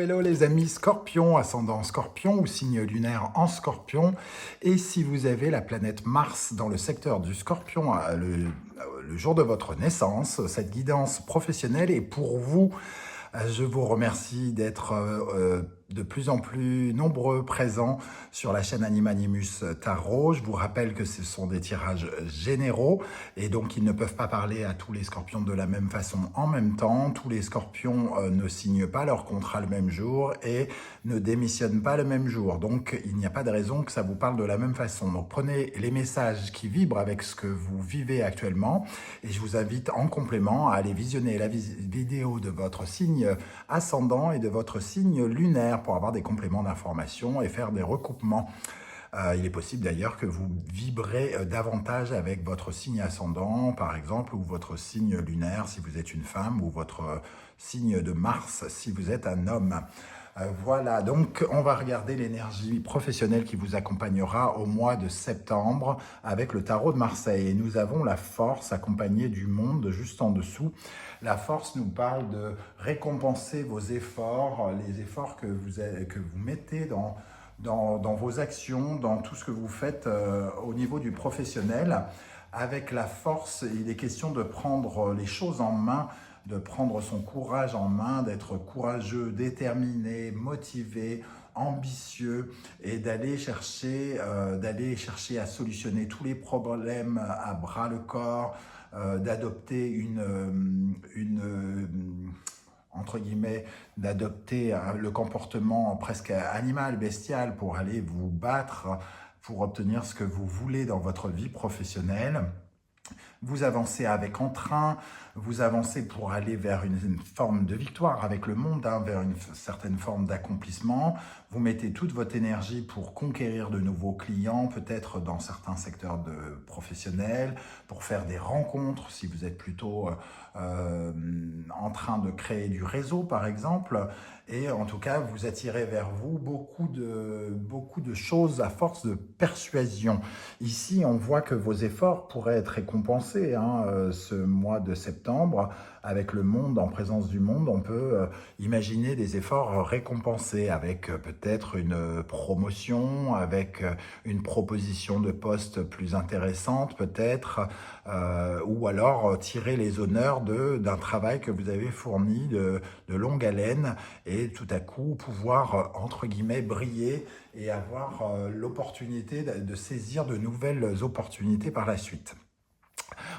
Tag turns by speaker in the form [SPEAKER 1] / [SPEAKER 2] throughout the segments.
[SPEAKER 1] hello les amis Scorpion, ascendant Scorpion ou signe lunaire en Scorpion. Et si vous avez la planète Mars dans le secteur du Scorpion le jour de votre naissance, cette guidance professionnelle est pour vous. Je vous remercie d'être de plus en plus nombreux présents sur la chaîne Animanimus Tarot. Je vous rappelle que ce sont des tirages généraux et donc ils ne peuvent pas parler à tous les scorpions de la même façon en même temps. Tous les scorpions ne signent pas leur contrat le même jour et ne démissionnent pas le même jour. Donc il n'y a pas de raison que ça vous parle de la même façon. Donc prenez les messages qui vibrent avec ce que vous vivez actuellement et je vous invite en complément à aller visionner la vidéo de votre signe ascendant et de votre signe lunaire pour avoir des compléments d'information et faire des recoupements. Il est possible d'ailleurs que vous vibrez davantage avec votre signe ascendant, par exemple, ou votre signe lunaire si vous êtes une femme, ou votre signe de Mars si vous êtes un homme. Voilà, donc on va regarder l'énergie professionnelle qui vous accompagnera au mois de septembre avec le tarot de Marseille. Et nous avons la force accompagnée du monde juste en dessous. La force nous parle de récompenser vos efforts, les efforts que vous mettez dans vos actions, dans tout ce que vous faites au niveau du professionnel. Avec la force, il est question de prendre les choses en main, de prendre son courage en main, d'être courageux, déterminé, motivé, ambitieux et d'aller chercher à solutionner tous les problèmes à bras le corps, d'adopter entre guillemets, d'adopter le comportement presque animal, bestial pour aller vous battre, pour obtenir ce que vous voulez dans votre vie professionnelle. Vous avancez avec entrain, vous avancez pour aller vers une forme de victoire avec le monde, vers une certaine forme d'accomplissement. Vous mettez toute votre énergie pour conquérir de nouveaux clients, peut-être dans certains secteurs professionnels, pour faire des rencontres, si vous êtes plutôt en train de créer du réseau, par exemple. Et en tout cas, vous attirez vers vous beaucoup de choses à force de persuasion. Ici, on voit que vos efforts pourraient être récompensés ce mois de septembre. Avec le monde, en présence du monde, on peut imaginer des efforts récompensés avec peut-être une promotion, avec une proposition de poste plus intéressante peut-être, ou alors tirer les honneurs d'un travail que vous avez fourni de longue haleine et tout à coup pouvoir, entre guillemets, briller et avoir l'opportunité de saisir de nouvelles opportunités par la suite.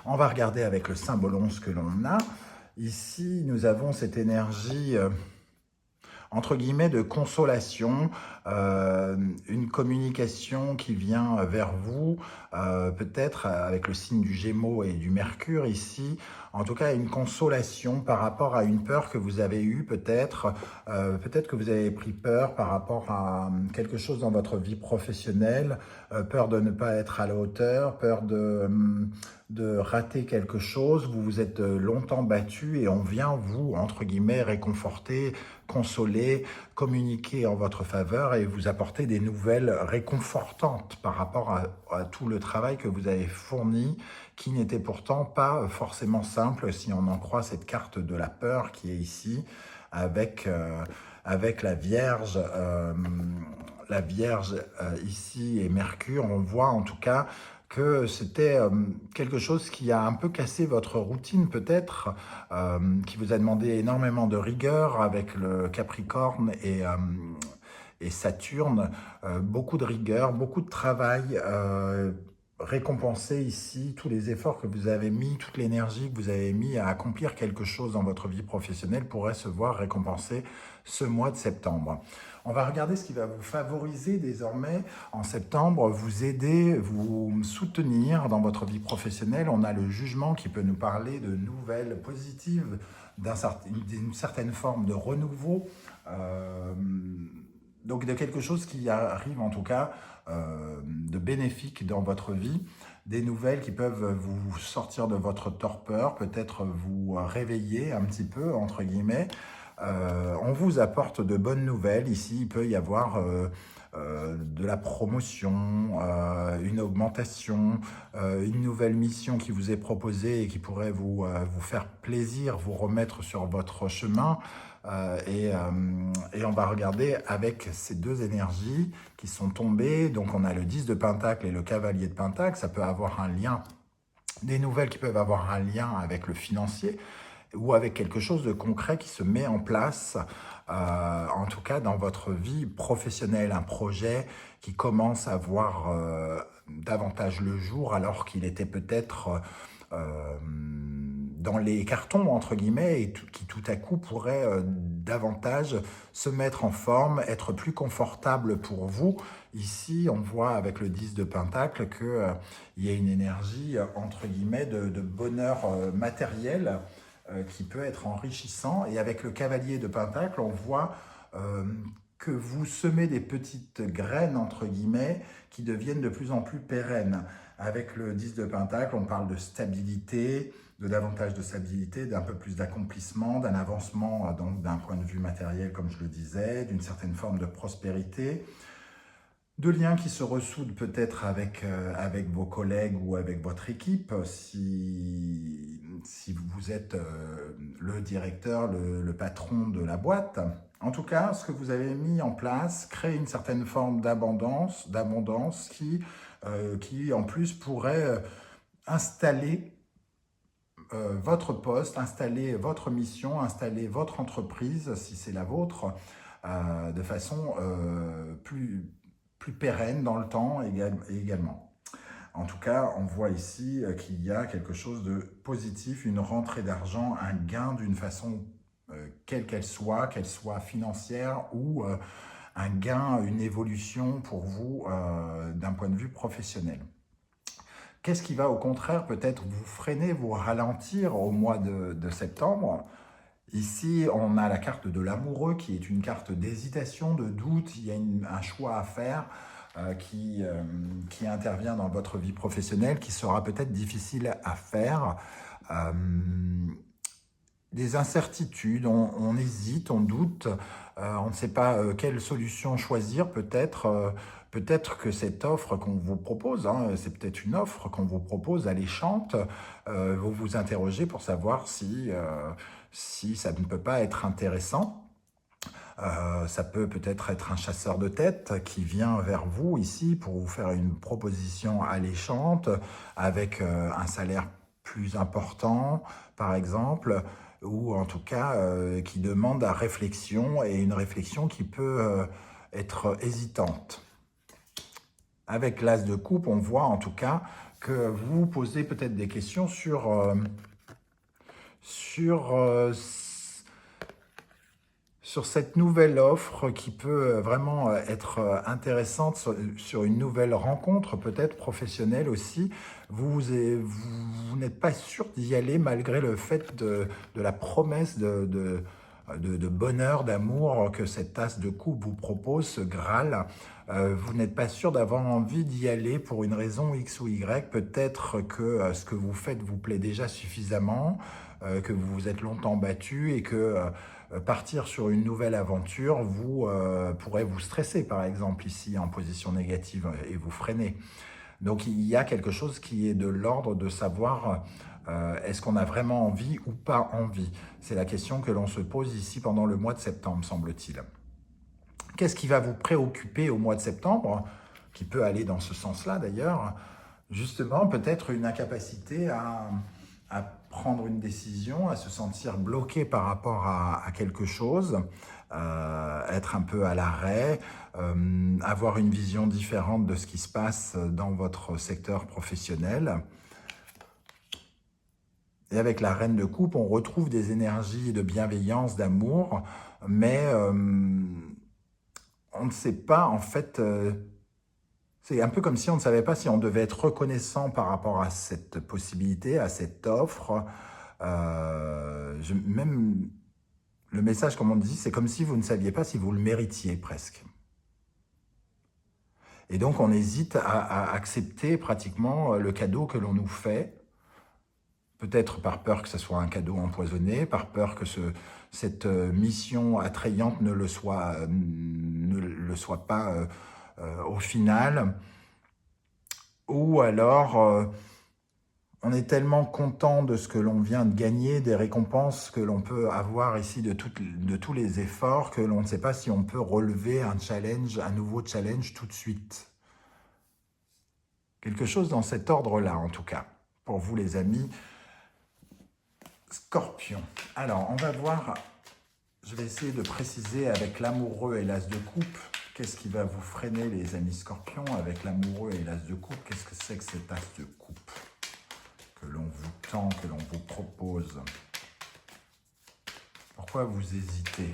[SPEAKER 1] On va regarder avec le symbole 11 que l'on a. Ici, nous avons cette énergie entre guillemets de consolation, une communication qui vient vers vous, peut-être avec le signe du Gémeaux et du Mercure ici, en tout cas une consolation par rapport à une peur que vous avez eue peut-être que vous avez pris peur par rapport à quelque chose dans votre vie professionnelle, peur de ne pas être à la hauteur, peur de rater quelque chose, vous vous êtes longtemps battu et on vient vous, entre guillemets, réconforter, consoler, communiquer en votre faveur et vous apporter des nouvelles réconfortantes par rapport à tout le travail que vous avez fourni, qui n'était pourtant pas forcément simple si on en croit cette carte de la peur qui est ici, avec la Vierge ici et Mercure. On voit en tout cas que c'était quelque chose qui a un peu cassé votre routine peut-être, qui vous a demandé énormément de rigueur avec le Capricorne et Saturne, beaucoup de rigueur, beaucoup de travail, récompenser ici tous les efforts que vous avez mis, toute l'énergie que vous avez mis à accomplir quelque chose dans votre vie professionnelle pourrait se voir récompensé ce mois de septembre. On va regarder ce qui va vous favoriser désormais en septembre, vous aider, vous soutenir dans votre vie professionnelle. On a le jugement qui peut nous parler de nouvelles positives, d'une certaine forme de renouveau, donc de quelque chose qui arrive en tout cas de bénéfique dans votre vie, des nouvelles qui peuvent vous sortir de votre torpeur, peut-être vous réveiller un petit peu, entre guillemets. On vous apporte de bonnes nouvelles. Ici, il peut y avoir de la promotion, une augmentation, une nouvelle mission qui vous est proposée et qui pourrait vous faire plaisir, vous remettre sur votre chemin. Et on va regarder avec ces deux énergies qui sont tombées. Donc on a le 10 de Pentacle et le Cavalier de Pentacle. Ça peut avoir un lien, des nouvelles qui peuvent avoir un lien avec le financier ou avec quelque chose de concret qui se met en place, en tout cas dans votre vie professionnelle, un projet qui commence à voir davantage le jour alors qu'il était peut-être dans les cartons, entre guillemets, et qui tout à coup pourrait davantage se mettre en forme, être plus confortable pour vous. Ici, on voit avec le 10 de Pentacle qu'il y a une énergie, entre guillemets, de bonheur matériel qui peut être enrichissant. Et avec le Cavalier de Pentacle, on voit que vous semez des petites graines, entre guillemets, qui deviennent de plus en plus pérennes. Avec le 10 de Pentacle, on parle de stabilité, de davantage de stabilité, d'un peu plus d'accomplissement, d'un avancement donc d'un point de vue matériel, comme je le disais, d'une certaine forme de prospérité, de liens qui se ressoudent peut-être avec vos collègues ou avec votre équipe, si vous êtes le directeur, le patron de la boîte. En tout cas, ce que vous avez mis en place crée une certaine forme d'abondance qui en plus pourrait installer votre poste, installer votre mission, installer votre entreprise, si c'est la vôtre, de façon plus pérenne dans le temps également. En tout cas, on voit ici qu'il y a quelque chose de positif, une rentrée d'argent, un gain d'une façon quelle qu'elle soit financière ou un gain, une évolution pour vous d'un point de vue professionnel. Qu'est-ce qui va au contraire peut-être vous freiner, vous ralentir au mois de septembre? Ici, on a la carte de l'amoureux qui est une carte d'hésitation, de doute. Il y a un choix à faire qui intervient dans votre vie professionnelle, qui sera peut-être difficile à faire. Des incertitudes, on hésite, on doute, on ne sait pas quelle solution choisir peut-être. Peut-être que cette offre qu'on vous propose, c'est peut-être une offre qu'on vous propose alléchante, vous vous interrogez pour savoir si ça ne peut pas être intéressant. Ça peut peut-être être un chasseur de tête qui vient vers vous ici pour vous faire une proposition alléchante avec un salaire plus important, par exemple, ou en tout cas qui demande à réflexion et une réflexion qui peut être hésitante. Avec l'As de coupe, on voit en tout cas que vous vous posez peut-être des questions sur cette nouvelle offre qui peut vraiment être intéressante sur une nouvelle rencontre, peut-être professionnelle aussi. Vous n'êtes pas sûr d'y aller malgré le fait de la promesse de bonheur, d'amour que cette tasse de coupe vous propose, ce Graal. Vous n'êtes pas sûr d'avoir envie d'y aller pour une raison X ou Y. Peut-être que ce que vous faites vous plaît déjà suffisamment, que vous vous êtes longtemps battu et que partir sur une nouvelle aventure pourrait vous stresser, par exemple, ici en position négative et vous freiner. Donc il y a quelque chose qui est de l'ordre de savoir est-ce qu'on a vraiment envie ou pas envie. C'est la question que l'on se pose ici pendant le mois de septembre, semble-t-il. Qu'est-ce qui va vous préoccuper au mois de septembre, qui peut aller dans ce sens-là d'ailleurs? Justement, peut-être une incapacité à prendre une décision, à se sentir bloqué par rapport à quelque chose, être un peu à l'arrêt, avoir une vision différente de ce qui se passe dans votre secteur professionnel. Et avec la reine de coupe, on retrouve des énergies de bienveillance, d'amour, mais on ne sait pas, en fait, c'est un peu comme si on ne savait pas si on devait être reconnaissant par rapport à cette possibilité, à cette offre. Même le message, comme on dit, c'est comme si vous ne saviez pas si vous le méritiez presque. Et donc, on hésite à accepter pratiquement le cadeau que l'on nous fait, peut-être par peur que ce soit un cadeau empoisonné, par peur que cette mission attrayante ne le soit pas au final. Ou alors, on est tellement content de ce que l'on vient de gagner, des récompenses que l'on peut avoir ici de tous les efforts, que l'on ne sait pas si on peut relever un challenge, un nouveau challenge tout de suite. Quelque chose dans cet ordre-là, en tout cas, pour vous les amis Scorpion. Alors, on va voir, je vais essayer de préciser avec l'amoureux et l'as de coupe, qu'est-ce qui va vous freiner les amis Scorpions avec l'amoureux et l'as de coupe. Qu'est-ce que c'est que cet as de coupe que l'on vous tend, que l'on vous propose? Pourquoi vous hésitez?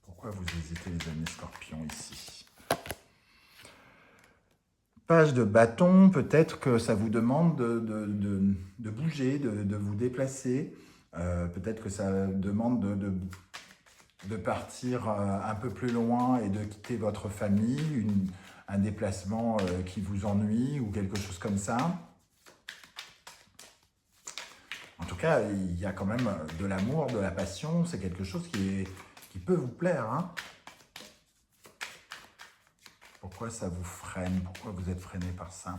[SPEAKER 1] Pourquoi vous hésitez les amis Scorpions ici? Page de bâton, peut-être que ça vous demande de bouger, de vous déplacer. Peut-être que ça demande de partir un peu plus loin et de quitter votre famille, un déplacement qui vous ennuie ou quelque chose comme ça. En tout cas, il y a quand même de l'amour, de la passion, c'est quelque chose qui peut vous plaire, hein. Pourquoi ça vous freine? Pourquoi vous êtes freiné par ça?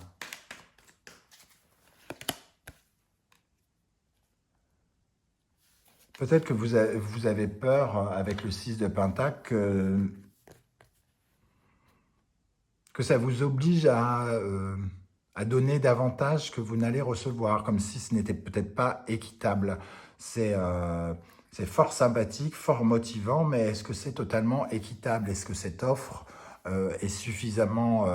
[SPEAKER 1] Peut-être que vous avez peur avec le 6 de Pentacle que ça vous oblige à donner davantage que vous n'allez recevoir, comme si ce n'était peut-être pas équitable. C'est fort sympathique, fort motivant, mais est-ce que c'est totalement équitable? Est-ce que cette offre est suffisamment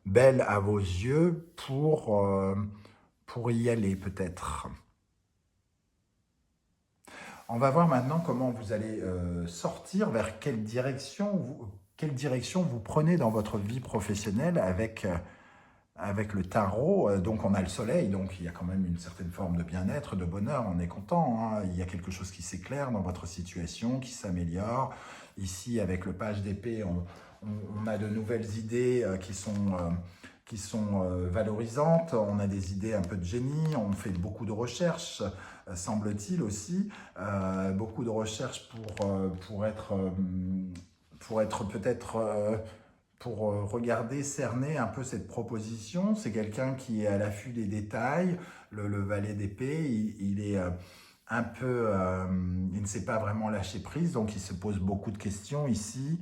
[SPEAKER 1] belle à vos yeux pour y aller peut-être? On va voir maintenant comment vous allez sortir, vers quelle direction vous prenez dans votre vie professionnelle avec le tarot. Donc on a le soleil, donc il y a quand même une certaine forme de bien-être, de bonheur, on est content, hein. Il y a quelque chose qui s'éclaire dans votre situation, qui s'améliore. Ici, avec le page d'épée, on a de nouvelles idées qui sont valorisantes, on a des idées un peu de génie, on fait beaucoup de recherches, semble-t-il aussi, beaucoup de recherches pour être peut-être... pour regarder, cerner un peu cette proposition. C'est quelqu'un qui est à l'affût des détails. Le valet d'épée, il est un peu... il ne sait pas vraiment lâcher prise, donc il se pose beaucoup de questions ici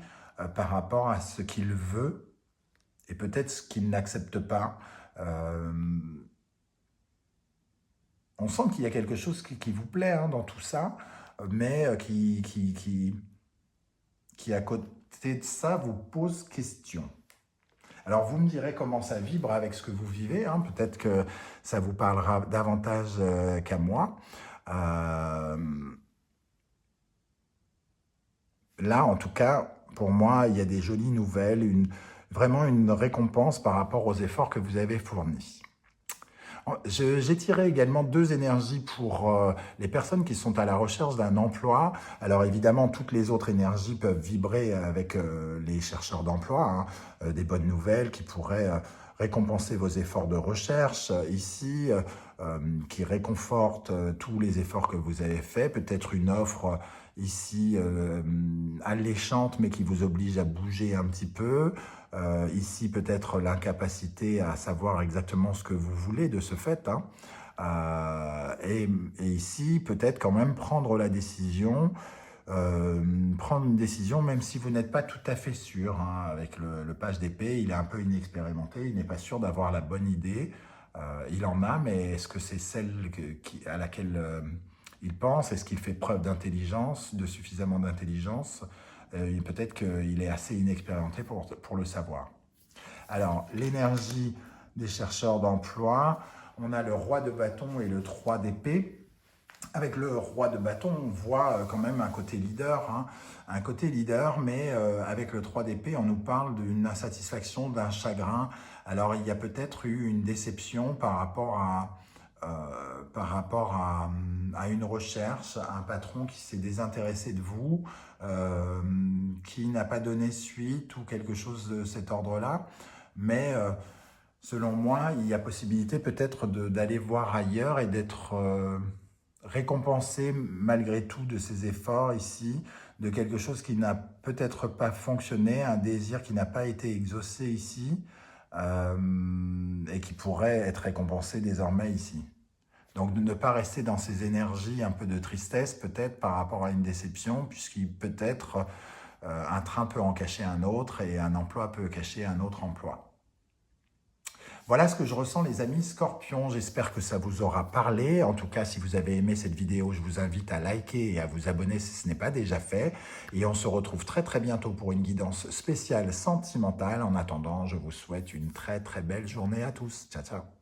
[SPEAKER 1] par rapport à ce qu'il veut et peut-être ce qu'il n'accepte pas. On sent qu'il y a quelque chose qui vous plaît hein, dans tout ça, mais qui à côté de ça vous pose question. Alors vous me direz comment ça vibre avec ce que vous vivez, hein. Peut-être que ça vous parlera davantage qu'à moi. Là, en tout cas, pour moi, il y a des jolies nouvelles, vraiment une récompense par rapport aux efforts que vous avez fournis. J'ai tiré également deux énergies pour les personnes qui sont à la recherche d'un emploi. Alors évidemment, toutes les autres énergies peuvent vibrer avec les chercheurs d'emploi, hein, des bonnes nouvelles qui pourraient récompenser vos efforts de recherche ici, qui réconfortent tous les efforts que vous avez faits. Peut-être une offre ici alléchante, mais qui vous oblige à bouger un petit peu. Ici, peut-être l'incapacité à savoir exactement ce que vous voulez de ce fait. Hein. Et ici, peut-être quand même prendre la décision, prendre une décision même si vous n'êtes pas tout à fait sûr. Hein. Avec le page d'épée, il est un peu inexpérimenté, il n'est pas sûr d'avoir la bonne idée. Il en a, mais est-ce que c'est celle à laquelle il pense? Est-ce qu'il fait preuve d'intelligence, de suffisamment d'intelligence? Peut-être qu'il est assez inexpérimenté pour le savoir. Alors, l'énergie des chercheurs d'emploi, on a le roi de bâton et le 3 d'épée. Avec le roi de bâton, on voit quand même un côté leader, hein, un côté leader, mais avec le 3 d'épée, on nous parle d'une insatisfaction, d'un chagrin. Alors, il y a peut-être eu une déception par rapport à une recherche, un patron qui s'est désintéressé de vous, qui n'a pas donné suite ou quelque chose de cet ordre-là. Mais selon moi, il y a possibilité peut-être d'aller voir ailleurs et d'être récompensé malgré tout de ses efforts ici, de quelque chose qui n'a peut-être pas fonctionné, un désir qui n'a pas été exaucé ici, et qui pourrait être récompensé désormais ici. Donc de ne pas rester dans ces énergies un peu de tristesse peut-être par rapport à une déception, puisqu'il peut-être un train peut en cacher un autre et un emploi peut cacher un autre emploi. Voilà ce que je ressens les amis Scorpions, j'espère que ça vous aura parlé. En tout cas, si vous avez aimé cette vidéo, je vous invite à liker et à vous abonner si ce n'est pas déjà fait. Et on se retrouve très très bientôt pour une guidance spéciale sentimentale. En attendant, je vous souhaite une très très belle journée à tous. Ciao ciao.